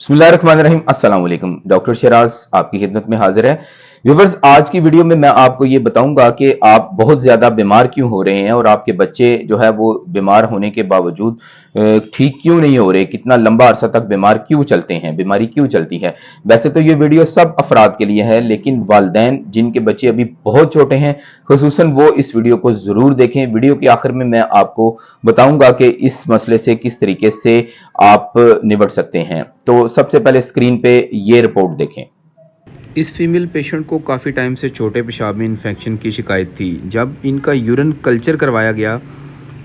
बिस्मिल्लाहिर्रहमानिर्रहीम। अस्सलाम वालेकुम। डॉक्टर शराज आपकी खिदमत में हाजिर है। व्यूवर्स, आज की वीडियो में मैं आपको ये बताऊंगा कि आप बहुत ज्यादा बीमार क्यों हो रहे हैं और आपके बच्चे जो है वो बीमार होने के बावजूद ठीक क्यों नहीं हो रहे, कितना लंबा अरसा तक बीमार क्यों चलते हैं, बीमारी क्यों चलती है। वैसे तो ये वीडियो सब अफराद के लिए है, लेकिन वालिदैन जिनके बच्चे अभी बहुत छोटे हैं खुसूसन वो इस वीडियो को जरूर देखें। वीडियो के आखिर में मैं आपको बताऊंगा कि इस मसले से किस तरीके से आप निपट सकते हैं। तो सबसे पहले स्क्रीन पे ये रिपोर्ट देखें। इस फीमेल पेशेंट को काफ़ी टाइम से छोटे पेशाब में इन्फेक्शन की शिकायत थी। जब इनका यूरिन कल्चर करवाया गया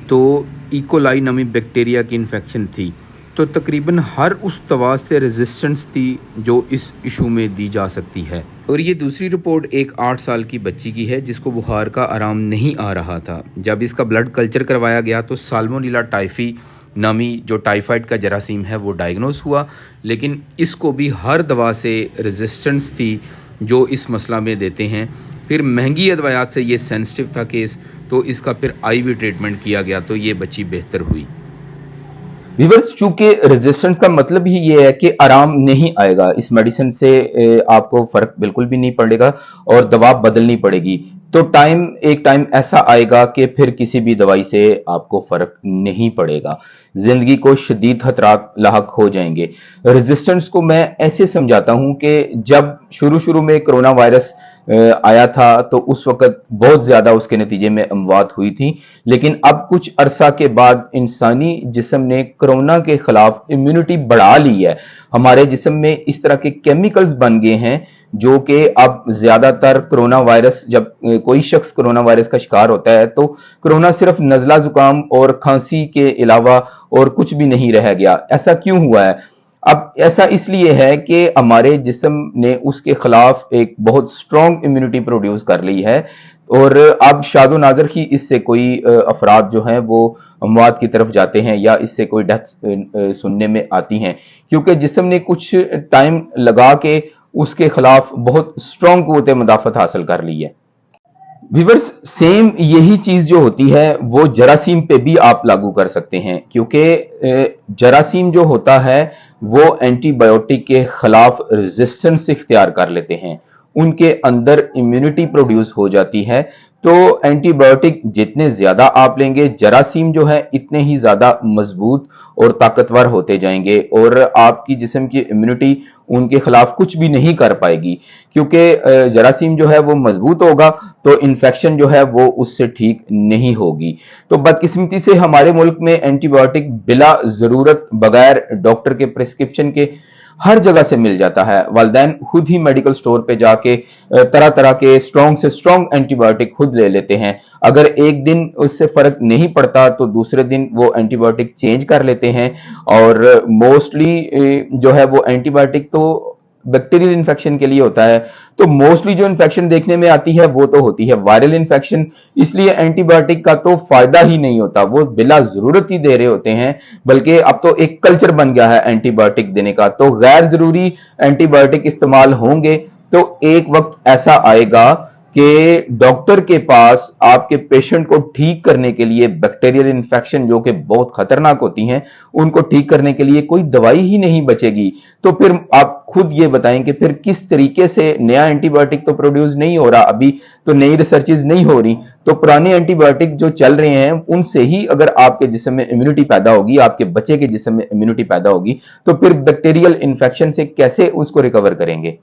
तो इकोलाई नामी बैक्टीरिया की इन्फेक्शन थी। तो तकरीबन हर उस दवा से रेजिस्टेंस थी जो इस इशू में दी जा सकती है। और ये दूसरी रिपोर्ट एक 8 साल की बच्ची की है जिसको बुखार का आराम नहीं आ रहा था। जब इसका ब्लड कल्चर करवाया गया तो साल्मोनेला टाइफी नामी जो टाइफाइड का जरासीम है वो डायग्नोस हुआ, लेकिन इसको भी हर दवा से रेजिस्टेंस थी जो इस मसला में देते हैं। फिर महंगी अदवायात से ये सेंसिटिव था केस, तो इसका फिर आईवी ट्रीटमेंट किया गया तो ये बच्ची बेहतर हुई। व्यूअर्स, चूंकि रेजिस्टेंस का मतलब ही ये है कि आराम नहीं आएगा, इस मेडिसिन से आपको फर्क बिल्कुल भी नहीं पड़ेगा और दवा बदलनी पड़ेगी। तो एक टाइम ऐसा आएगा कि फिर किसी भी दवाई से आपको फर्क नहीं पड़ेगा, जिंदगी को शदीद खतरात लाहक हो जाएंगे। रेजिस्टेंस को मैं ऐसे समझाता हूं कि जब शुरू शुरू में कोरोना वायरस आया था तो उस वक्त बहुत ज्यादा उसके नतीजे में अमवात हुई थी, लेकिन अब कुछ अरसा के बाद इंसानी जिस्म ने कोरोना के खिलाफ इम्यूनिटी बढ़ा ली है। हमारे जिस्म में इस तरह के केमिकल्स बन गए हैं जो कि अब ज्यादातर कोरोना वायरस, जब कोई शख्स कोरोना वायरस का शिकार होता है तो कोरोना सिर्फ नजला जुकाम और खांसी के अलावा और कुछ भी नहीं रह गया। ऐसा क्यों हुआ है? अब ऐसा इसलिए है कि हमारे जिस्म ने उसके खिलाफ एक बहुत स्ट्रॉन्ग इम्यूनिटी प्रोड्यूस कर ली है और अब शादो नाजर ही इससे कोई अफराद जो हैं वो अमवात की तरफ जाते हैं या इससे कोई डेथ सुनने में आती हैं, क्योंकि जिस्म ने कुछ टाइम लगा के उसके खिलाफ बहुत स्ट्रॉन्ग कुव्वत मुदाफत हासिल कर ली है। व्यूअर्स, सेम यही चीज जो होती है वो जरासीम पे भी आप लागू कर सकते हैं, क्योंकि जरासीम जो होता है वो एंटीबायोटिक के खिलाफ रेजिस्टेंस इख्तियार कर लेते हैं, उनके अंदर इम्यूनिटी प्रोड्यूस हो जाती है। तो एंटीबायोटिक जितने ज्यादा आप लेंगे, जरासीम जो है इतने ही ज्यादा मजबूत और ताकतवर होते जाएंगे और आपकी जिस्म की इम्यूनिटी उनके खिलाफ कुछ भी नहीं कर पाएगी, क्योंकि जरासीम जो है वो मजबूत होगा तो इन्फेक्शन जो है वो उससे ठीक नहीं होगी। तो बदकिस्मती से हमारे मुल्क में एंटीबायोटिक बिला जरूरत बगैर डॉक्टर के प्रिस्क्रिप्शन के हर जगह से मिल जाता है। वालिदैन खुद ही मेडिकल स्टोर पे जाके तरह तरह के स्ट्रॉन्ग से स्ट्रॉन्ग एंटीबायोटिक खुद ले लेते हैं। अगर एक दिन उससे फर्क नहीं पड़ता तो दूसरे दिन वो एंटीबायोटिक चेंज कर लेते हैं और मोस्टली जो है वो एंटीबायोटिक तो बैक्टीरियल इन्फेक्शन के लिए होता है। तो मोस्टली जो इन्फेक्शन देखने में आती है वो तो होती है वायरल इन्फेक्शन, इसलिए एंटीबायोटिक का तो फायदा ही नहीं होता, वो बिला जरूरत ही दे रहे होते हैं। बल्कि अब तो एक कल्चर बन गया है एंटीबायोटिक देने का, तो गैर जरूरी एंटीबायोटिक इस्तेमाल होंगे तो एक वक्त ऐसा आएगा कि डॉक्टर के पास आपके पेशेंट को ठीक करने के लिए बैक्टीरियल इन्फेक्शन जो कि बहुत खतरनाक होती हैं उनको ठीक करने के लिए कोई दवाई ही नहीं बचेगी। तो फिर आप खुद ये बताएं कि फिर किस तरीके से नया एंटीबायोटिक तो प्रोड्यूस नहीं हो रहा, अभी तो नई रिसर्चेज नहीं हो रही, तो पुराने एंटीबायोटिक जो चल रहे हैं उनसे ही अगर आपके जिस्म में इम्यूनिटी पैदा होगी, आपके बच्चे के जिस्म में इम्यूनिटी पैदा होगी, तो फिर बैक्टीरियल इन्फेक्शन से कैसे उसको रिकवर करेंगे।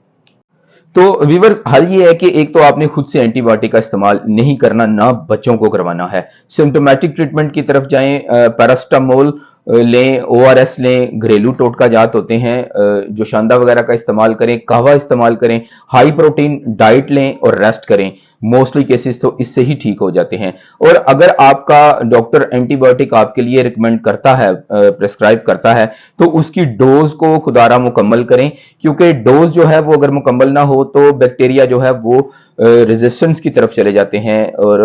तो व्यूअर्स, हल ये है कि एक तो आपने खुद से एंटीबायोटिक का इस्तेमाल नहीं करना, ना बच्चों को करवाना है। सिम्टोमेटिक ट्रीटमेंट की तरफ जाएं, पैरास्टामोल लें, ओआरएस लें, घरेलू टोटका जात होते हैं, जो शांदा वगैरह का इस्तेमाल करें, कहवा इस्तेमाल करें, हाई प्रोटीन डाइट लें और रेस्ट करें। मोस्टली केसेस तो इससे ही ठीक हो जाते हैं। और अगर आपका डॉक्टर एंटीबायोटिक आपके लिए रिकमेंड करता है, प्रेस्क्राइब करता है, तो उसकी डोज को खुदारा मुकम्मल करें, क्योंकि डोज जो है वो अगर मुकम्मल ना हो तो बैक्टीरिया जो है वो रेजिस्टेंस की तरफ चले जाते हैं और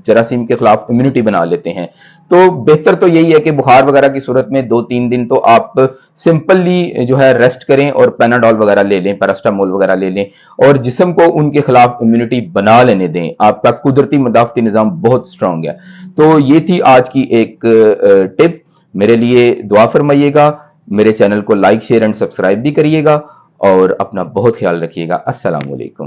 जरासीम के खिलाफ इम्यूनिटी बना लेते हैं। तो बेहतर तो यही है कि बुखार वगैरह की सूरत में 2-3 दिन तो आप सिंपली जो है रेस्ट करें और पैनाडोल वगैरह ले लें, पैरास्टामोल वगैरह ले लें और जिस्म को उनके खिलाफ इम्यूनिटी बना लेने दें। आपका कुदरती मदाफती निजाम बहुत स्ट्रांग है। तो ये थी आज की एक टिप, मेरे लिए दुआ फरमाइएगा। میرے چینل کو لائک شیئر اینڈ سبسکرائب بھی کریے گا اور اپنا بہت خیال رکھیے گا. السلام علیکم.